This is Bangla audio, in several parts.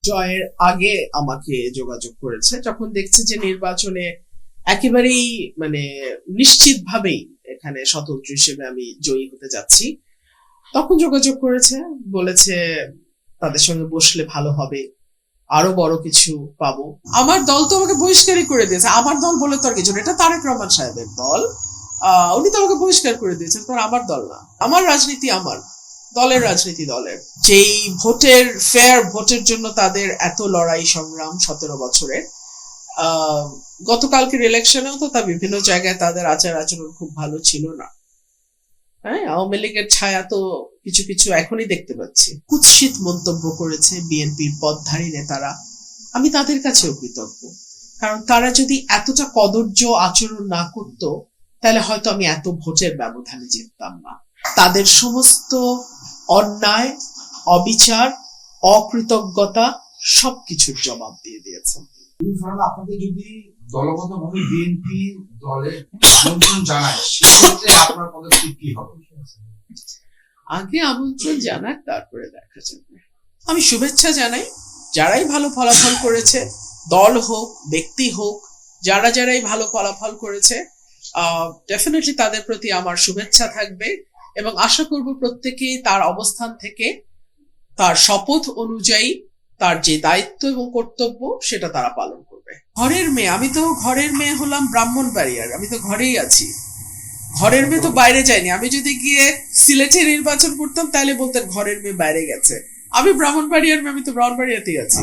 জয়ের আগে আমাকে যোগাযোগ করেছে যখন দেখছে যে নির্বাচনে একেবারেই নিশ্চিতভাবেই এখানে স্বতন্ত্র হিসেবে আমি জয়ী হতে যাচ্ছি। তখন যোগাযোগ করেছে, বলেছে তাদের সঙ্গে বসলে ভালো হবে, আরো বড় কিছু পাবো। আমার দল তো আমাকে বহিষ্কারই করে দিয়েছে। আমার দল বলে তো আর কিছু না, এটা তারেক রহমান সাহেবের দল। উনি তো আমাকে বহিষ্কার করে দিয়েছেন, তো আমার দল না। আমার রাজনীতি আমার দলের রাজনীতি দলের। যেই ফেয়ার ভোটের জন্য তাদের এত লড়াই সংগ্রাম 17 বছরের, গতকালকের ইলেকশনেও তো তা বিভিন্ন জায়গায় তাদের আচার আচরণ খুব ভালো ছিল না। হ্যাঁ, আওয়ামী লীগের ছায়া তো কিছু কিছু এখনই দেখতে পাচ্ছি। কুৎসিত মন্তব্য করেছে বিএনপির পদধারী নেতারা। আমি তাদের কাছেও কৃতজ্ঞ, কারণ তারা যদি এতটা কদর্য আচরণ না করত তাহলে হয়তো আমি এত ভোটের ব্যবধানে জিততাম না। তাদের সমস্ত অন্যায়, অবিচার, অকৃতজ্ঞতা সবকিছুর জবাব দিয়ে দিয়েছেন। আপনাকে যদি দলগতভাবে বিএনপি দলে আমন্ত্রণ জানায়, সেক্ষেত্রে আপনার পদক্ষেপ কি হবে? আগে আমন্ত্রণ জানাক, তারপরে দেখা যাবে। আমি শুভেচ্ছা জানাই যারাই ভালো ফলাফল করেছে, দল হোক ব্যক্তি হোক, যারাই ভালো ফলাফল করেছে, ডেফিনেটলি তাদের প্রতি আমার শুভেচ্ছা থাকবে এবং আশা করব প্রত্যেকেই তার অবস্থান থেকে তার শপথ অনুযায়ী তার যে দায়িত্ব এবং কর্তব্য সেটা তারা পালন করবে। ঘরের মেয়ে, আমি তো ঘরের মেয়ে হলাম ব্রাহ্মণবাড়িয়ার, আমি তো ঘরেই আছি। ঘরের মেয়ে তো বাইরে যায়নি। আমি যদি গিয়ে সিলেটে নির্বাচন করতাম তাহলে বলতেন ঘরের মেয়ে বাইরে গেছে। আমি ব্রাহ্মণবাড়িয়ার মেয়ে, আমি তো ব্রাহ্মণবাড়িয়াতেই আছি।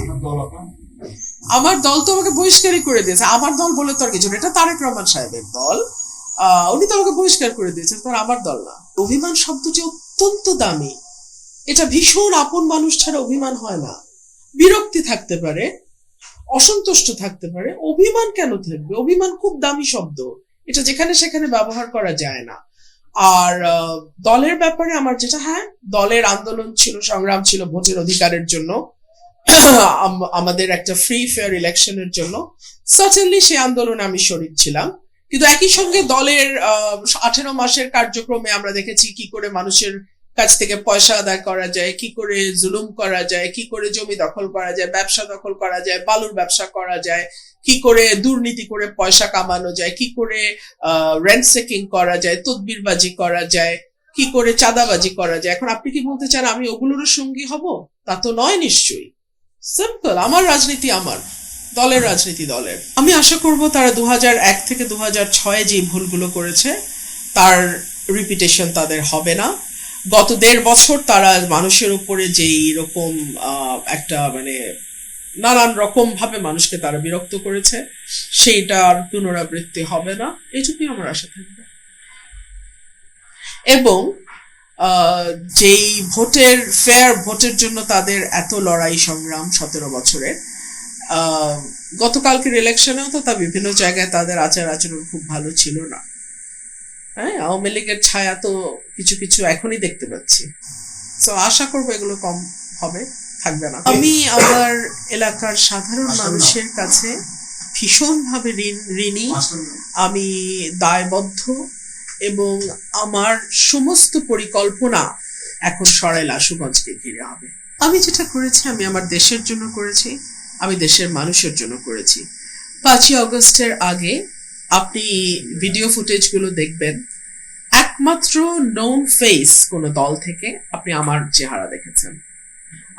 আমার দল তো আমাকে বহিষ্কারই করে দিয়েছে। আমার দল বলে তো আর কিছু না, এটা তারেক রহমান সাহেবের দল। উনি তো আমাকে বহিষ্কার করে দিয়েছেন, তো আমার দল না। অভিমান শব্দটি অত্যন্ত দামি। এটা ভীষণ আপন মানুষ ছাড়া অভিমান হয় না। বিরক্তি থাকতে পারে, অসন্তুষ্ট থাকতে পারে, অভিমান কেন থাকবে? অভিমান খুব দামি শব্দ, এটা যেখানে সেখানে ব্যবহার করা যায় না। আর দলের ব্যাপারে আমার যেটা, হ্যাঁ, দলের আন্দোলন ছিল, সংগ্রাম ছিল ভোটের অধিকারের জন্য, আমাদের একটা ফ্রি ফেয়ার ইলেকশনের জন্য। সার্টেনলি সেই আন্দোলনে আমি শরীক ছিলাম, কিন্তু একই সঙ্গে দলের 18 মাসের কার্যক্রমে আমরা দেখেছি কি করে মানুষের কাছ থেকে পয়সা আদায় করা যায়, কি করে জুলুম করা যায়, কি করে জমি দখল করা যায়, ব্যবসা দখল করা যায়, বালুর ব্যবসা করা যায়, কি করে দুর্নীতি করে পয়সা কামানো যায়, কি করে রেন্ট সেকিং করা যায়, তদবিরবাজি করা যায়, কি করে চাঁদাবাজি করা যায়। এখন আপনি কি বলতে চান আমি ওগুলোর সঙ্গী হব? তা তো নয় নিশ্চয়ই। সিম্পল, আমার রাজনীতি আমার দলের রাজনীতি দলের। আমি আশা করব তারা 2001 থেকে 2006 যে ভুলগুলো করেছে তার রিপিটেশন তাদের হবে না। গত 1.5 বছর তারা মানুষের উপরে যেই রকম একটা নানান রকম ভাবে মানুষকে তারা বিরক্ত করেছে, সেইটার পুনরাবৃত্তি হবে না, এইটুকুই আমার আশা থাকবে। এবং যেই ফেয়ার ভোটের জন্য তাদের এত লড়াই সংগ্রাম 17 বছরের, গতকালকের ইলেকশনেও তো তা বিভিন্ন জায়গায় তাদের আচার আচরণ খুব ভালো ছিল না। হ্যাঁ, আওয়ামী লীগের ছায়া তো কিছু কিছু এখনই দেখতে পাচ্ছি। তো আশা করবো এগুলো কম হবে, থাকবে না। আমি আমার এলাকার সাধারণ মানুষের কাছে ভীষণভাবে ঋণী, আমি দায়বদ্ধ এবং আমার সমস্ত পরিকল্পনা এখন সরাইল আশুগঞ্জকে ঘিরে হবে। আমি যেটা করেছি আমি আমার দেশের জন্য করেছি, আমি দেশের মানুষের জন্য করেছি। 5ই আগস্টের আগে আপনি ভিডিও ফুটেজগুলো দেখবেন, একমাত্র নোন ফেস কোন দল থেকে আপনি আমার চেহারা দেখেছেন।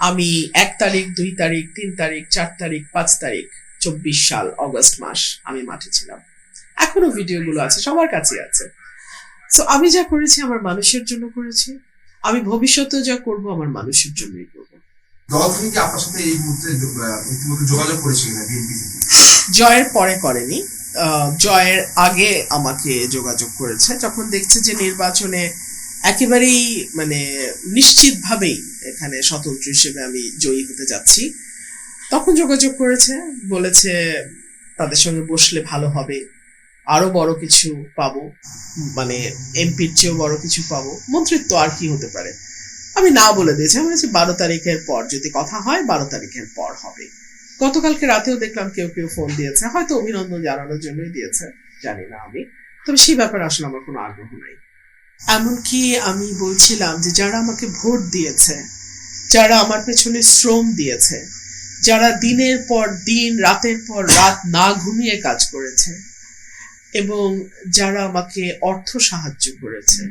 আমি 1 তারিখ, 2 তারিখ, 3 তারিখ, 4 তারিখ, 5 তারিখ 24 সাল অগস্ট মাস আমি মাঠে ছিলাম। এখনো ভিডিওগুলো আছে, সবার কাছে আছে। সো আমি যা করেছি আমার মানুষের জন্য করেছি, আমি ভবিষ্যতে যা করব আমার মানুষের জন্যই করব। দল থেকে আপনার সাথে এই মুহূর্তে যোগাযোগ করেছিল না বিএনপি থেকে? জয়ের পরে করেনি, জয়ের আগে আমাকে যোগাযোগ করেছে যখন দেখছে যে নির্বাচনে একেবারেই নিশ্চিতভাবেই এখানে স্বতন্ত্র হিসেবে আমি জয়ী হতে যাচ্ছি। তখন যোগাযোগ করেছে, বলেছে তাদের সঙ্গে বসলে ভালো হবে, আরো বড় কিছু পাবো, এমপির চেয়েও বড় কিছু পাবো, মন্ত্রিত্ব আর কি হতে পারে। আমি না বলে দিয়েছি, আমি বলেছি 12 তারিখের পর যদি কথা হয় 12 তারিখের পর হবে। গতকালকে রাতেও দেখলাম কেউ কেউ ফোন দিয়েছে, হয়তো অভিনন্দন জানানোর জন্যই দিয়েছে, জানি না আমি, তবে সেই ব্যাপারে আসলে আমার কোনো আগ্রহ নাই। এমনকি আমি বলছিলাম যে যারা আমাকে ভোট দিয়েছে, যারা আমার পেছনে শ্রম দিয়েছে, যারা দিনের পর দিন রাতের পর রাত না ঘুমিয়ে কাজ করেছে এবং যারা আমাকে অর্থ সাহায্য করেছে,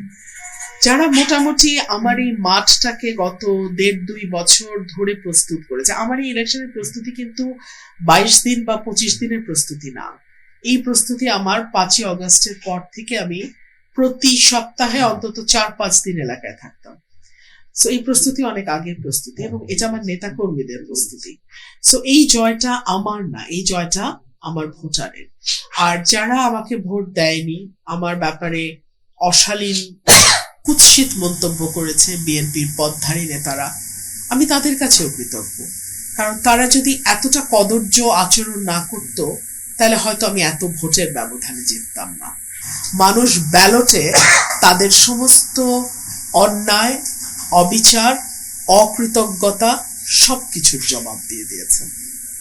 যারা মোটামুটি আমার এই মাঠটাকে গত 1.5-2 বছর ধরে প্রস্তুত করেছে। আমার এই ইলেকশনের প্রস্তুতি কিন্তু 22 দিন বা 25 দিনের প্রস্তুতি না। এই প্রস্তুতি আমার 5ই অগস্টের পর থেকে আমি প্রতি সপ্তাহে অন্তত 4-5 দিন এলাকায় থাকতাম। সো এই প্রস্তুতি অনেক আগের প্রস্তুতি এবং এটা আমার নেতা কর্মীদের প্রস্তুতি। সো এই জয়টা আমার না, এই জয়টা আমার ভোটারের। আর যারা আমাকে ভোট দেয়নি, আমার ব্যাপারে অশালীন কুৎসিত মন্তব্য করেছে বিএনপির পদধারী নেতারা, আমি তাদের কাছেও কৃতজ্ঞ। কারণ তারা যদি এতটা কদর্য আচরণ না করত, তাহলে হয়তো আমি এত ভোটের ব্যবধানে জিততাম না। মানুষ ব্যালটে তাদের সমস্ত অন্যায়, অবিচার, অকৃতজ্ঞতা সবকিছুর জবাব দিয়ে দিয়েছে।